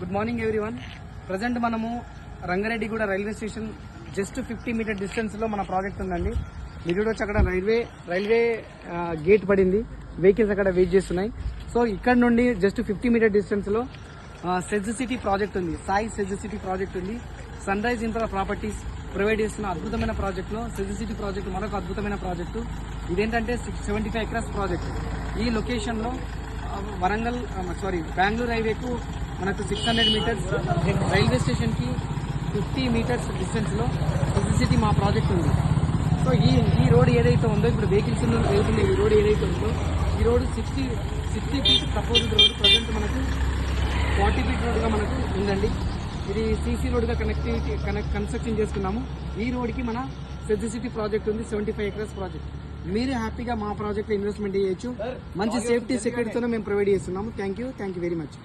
Good morning everyone. Present మనము Rangareddyguda railway station just 50 metre distance లో మన ప్రాజెక్ట్ ఉందండి. మీరు చూడొచ్చు, అక్కడ రైల్వే గేట్ పడింది, వెహికల్స్ అక్కడ వెయిట్ చేస్తున్నాయి. సో ఇక్కడ నుండి జస్ట్ 50 మీటర్ డిస్టెన్స్ లో సెజ్ సిటీ ప్రాజెక్ట్ ఉంది, సాయి సెజ్ సిటీ ప్రాజెక్ట్ ఉంది. Sunrise infra properties provide చేస్తున్న అద్భుతమైన ప్రాజెక్టులో సెజ్ సిటీ ప్రాజెక్ట్ మరొక అద్భుతమైన ప్రాజెక్టు. ఇదేంటంటే 75 ఎకరాస్ ప్రాజెక్ట్. ఈ లొకేషన్లో బెంగళూరు హైవేకు మనకు 600 మీటర్స్, రైల్వే స్టేషన్కి 50 మీటర్స్ డిస్టెన్స్లో సెజ్ సిటీ మా ప్రాజెక్ట్ ఉంది. సో ఈ రోడ్ ఏదైతే ఉందో, ఇప్పుడు వెహికల్స్ వెళ్తున్న ఈ రోడ్ ఏదైతే ఉందో, ఈ road 60 feet proposed road. Present మనకు 40 ఫీట్ రోడ్గా మనకు ఉందండి. ఇది సీసీ రోడ్గా కన్స్ట్రక్షన్ చేసుకున్నాము. ఈ రోడ్కి మన సెజ్ సిటీ ప్రాజెక్ట్ ఉంది, 75 ఎకరాస్ ప్రాజెక్ట్. మీరు హ్యాపీగా మా ప్రాజెక్ట్లో ఇన్వెస్ట్మెంట్ చేయొచ్చు. మంచి సేఫ్టీ సెక్యూరిటీతో మేము ప్రొవైడ్ చేస్తున్నాము. Thank you very much.